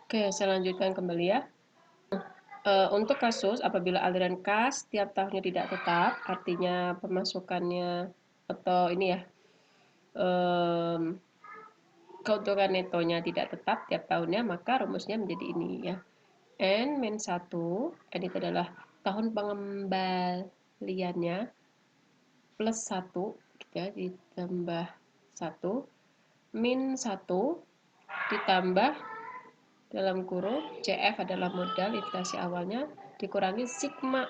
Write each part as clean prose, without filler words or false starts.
Oke, saya lanjutkan kembali ya. Untuk kasus apabila aliran kas tiap tahunnya tidak tetap, artinya pemasukannya atau ini ya, em, keuntungan netonya tidak tetap tiap tahunnya, maka rumusnya menjadi ini ya. N-1, N itu adalah tahun pengembaliannya plus 1, gitu ya, ditambah 1, min 1, ditambah dalam kurung CF adalah modal investasi awalnya, dikurangi sigma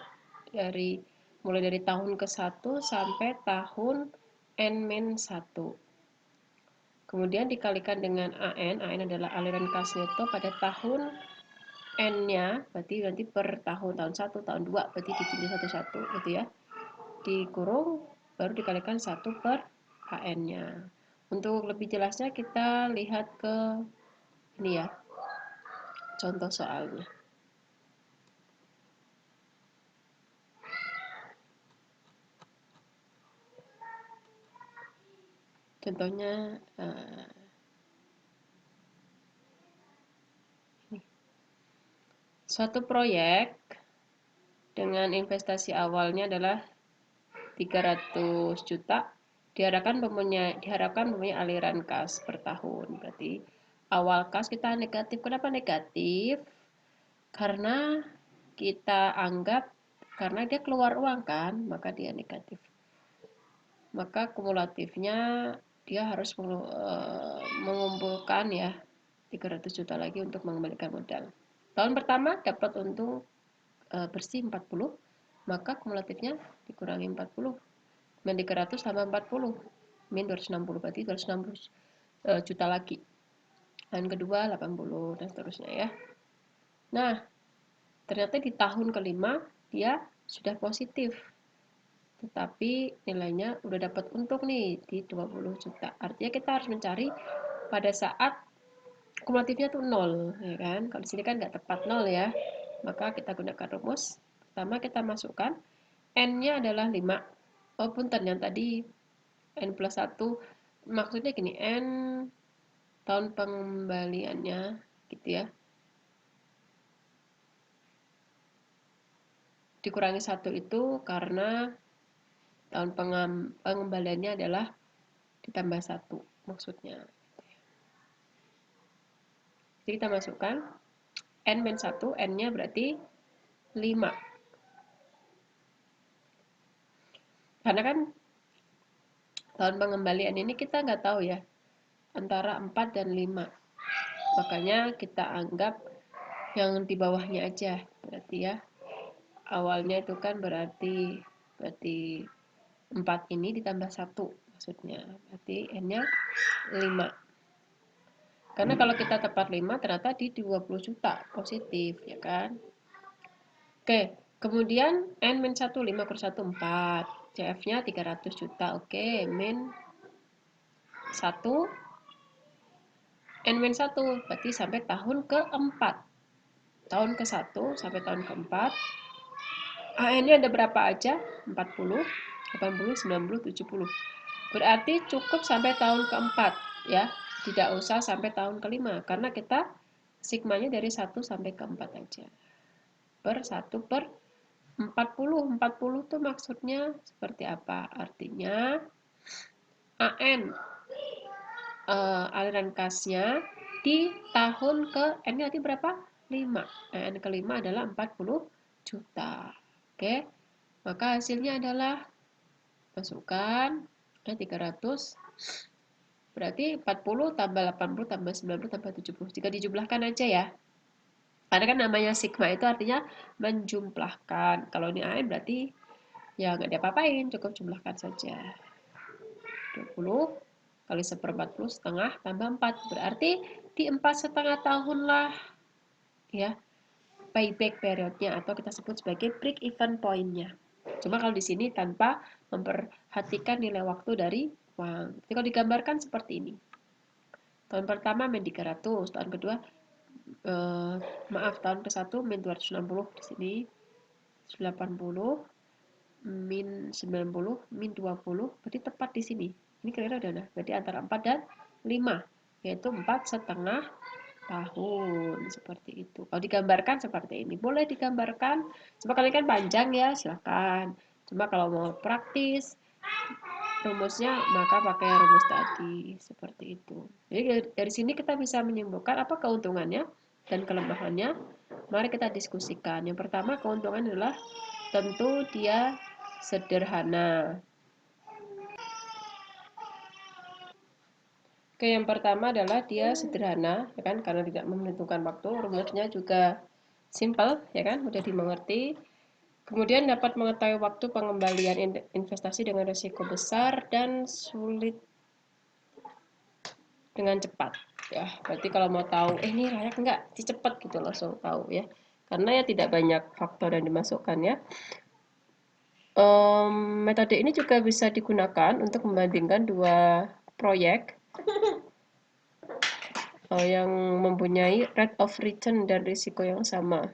dari mulai dari tahun ke-1 sampai tahun N-1. Kemudian dikalikan dengan AN adalah aliran kas neto pada tahun N-nya, berarti nanti per tahun, tahun 1, tahun 2, berarti ditunjuk satu-satu gitu ya. Dikurung, baru dikalikan 1 per AN-nya. Untuk lebih jelasnya kita lihat ke ini ya, contoh soalnya. Contohnya suatu proyek dengan investasi awalnya adalah 300 juta, diharapkan mempunyai aliran kas per tahun. Berarti awal kas kita negatif. Kenapa negatif? Karena kita anggap karena dia keluar uang kan, maka dia negatif. Maka kumulatifnya dia harus mengumpulkan ya 300 juta lagi untuk mengembalikan modal. Tahun pertama dapat untung bersih 40, maka kumulatifnya dikurangi 40. Min 300 tambah 40, min 260, berarti 260 juta lagi. Dan kedua 80 dan seterusnya ya. Nah, ternyata di tahun kelima dia sudah positif. Tetapi nilainya udah dapat untung nih di 20 juta. Artinya kita harus mencari pada saat kumulatifnya tuh 0, ya kan? Kalau di sini kan nggak tepat 0 ya. Maka kita gunakan rumus. Pertama kita masukkan N-nya adalah 5. Oh, punten yang tadi N plus 1. Maksudnya gini, N tahun pengembaliannya gitu ya. Dikurangi 1 itu karena tahun pengembaliannya adalah ditambah 1 maksudnya. Jadi kita masukkan N-1, N-nya berarti 5. Karena kan tahun pengembalian ini kita nggak tahu ya, antara 4 dan 5. Makanya kita anggap yang di bawahnya aja, berarti ya. Awalnya itu kan berarti 4 ini ditambah 1 maksudnya. Berarti N-nya 5. Karena kalau kita tepat 5 ternyata di 20 juta positif ya kan. Oke, kemudian N-1 5 per 1 4. CF-nya 300 juta. Oke, min 1 N-1 berarti sampai tahun keempat. Tahun ke-1 sampai tahun keempat. AN-nya ada berapa aja? 40, 80, 90, 70. Berarti cukup sampai tahun keempat ya. Tidak usah sampai tahun kelima karena kita sigmanya dari 1 sampai ke 4 aja. Per 1 per 40. 40 itu maksudnya seperti apa? Artinya AN aliran kasnya di tahun ke N nanti berapa? 5. N kelima adalah 40 juta. Oke. Maka hasilnya adalah masukkan 300 berarti 40 tambah 80 tambah 90 tambah 70. Jika dijumlahkan aja ya. Karena kan namanya sigma itu artinya menjumlahkan. Kalau ini AN berarti ya nggak diapa-apain, cukup jumlahkan saja. 20 kali 1/40 setengah tambah 4. Berarti di 4,5 tahun lah ya payback periodnya atau kita sebut sebagai break even point-nya. Cuma kalau di sini tanpa memperhatikan nilai waktu dari uang. Jadi kalau digambarkan seperti ini. Tahun pertama min 300, tahun kedua tahun ke-1 min 260 di sini 80 min 90 min 20 berarti tepat di sini. Ini kira-kira udah nah. Berarti antara 4 dan 5 yaitu 4,5 tahun seperti itu. Kalau digambarkan seperti ini, boleh digambarkan. Coba kalian kan panjang ya, silakan. Cuma kalau mau praktis rumusnya maka pakai rumus tadi seperti itu. Jadi dari sini kita bisa menyimpulkan apa keuntungannya dan kelemahannya. Mari kita diskusikan. Yang pertama keuntungan adalah tentu dia sederhana. Oke, yang pertama adalah dia sederhana, ya kan, karena tidak menentukan waktu. Rumusnya juga simple, ya kan, mudah dimengerti. Kemudian dapat mengetahui waktu pengembalian investasi dengan risiko besar dan sulit dengan cepat. Ya, berarti kalau mau tahu, ini layak nggak, cepat gitu langsung tahu ya. Karena ya tidak banyak faktor yang dimasukkan ya. Metode ini juga bisa digunakan untuk membandingkan dua proyek yang mempunyai rate of return dan risiko yang sama.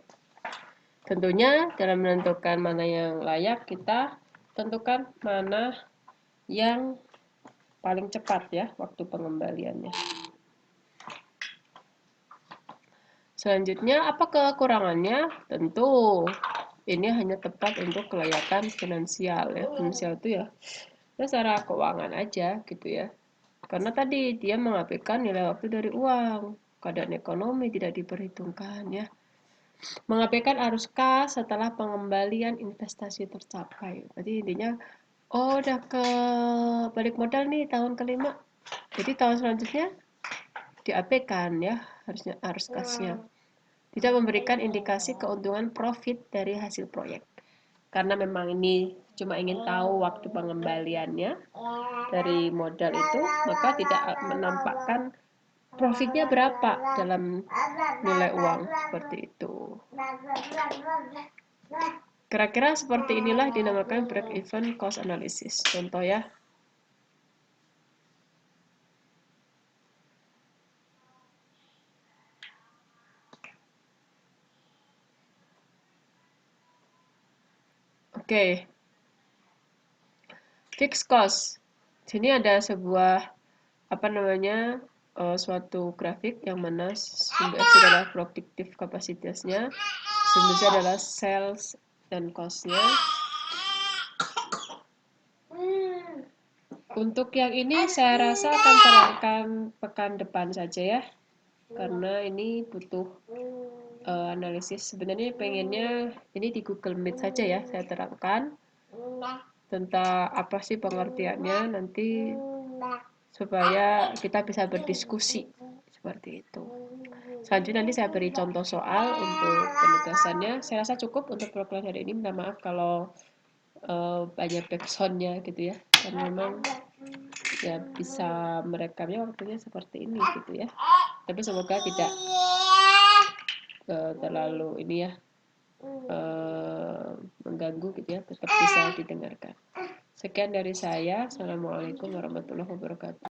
Tentunya dalam menentukan mana yang layak, kita tentukan mana yang paling cepat ya waktu pengembaliannya. Selanjutnya, apa kekurangannya? Tentu ini hanya tepat untuk kelayakan finansial ya. Finansial itu ya secara keuangan aja gitu ya. Karena tadi dia mengabaikan nilai waktu dari uang, keadaan ekonomi tidak diperhitungkan ya. Mengabaikan arus kas setelah pengembalian investasi tercapai. Berarti intinya, oh udah ke balik modal nih tahun kelima. Jadi tahun selanjutnya diabaikan ya harusnya arus kasnya. Tidak memberikan indikasi keuntungan profit dari hasil proyek. Karena memang ini cuma ingin tahu waktu pengembaliannya dari modal itu, maka tidak menampakkan profitnya berapa dalam nilai uang seperti itu. Kira-kira seperti inilah dinamakan break-even cost analysis. Contoh ya. Oke. Fixed cost. Sini ada sebuah suatu grafik yang mana sumber X adalah produktif kapasitasnya, sumber Z adalah sales dan cost-nya. Untuk yang ini saya rasa akan terangkan pekan depan saja ya, karena ini butuh analisis. Sebenarnya pengennya ini di Google Meet saja ya, saya terangkan tentang apa sih pengertiannya nanti supaya kita bisa berdiskusi seperti itu. Selanjutnya nanti saya beri contoh soal untuk penugasannya. Saya rasa cukup untuk program hari ini. Minta maaf kalau banyak backsoundnya gitu ya, karena memang ya bisa merekamnya waktunya seperti ini gitu ya. Tapi semoga tidak terlalu ini ya mengganggu gitu ya, tetap bisa didengarkan. Sekian dari saya. Assalamualaikum warahmatullahi wabarakatuh.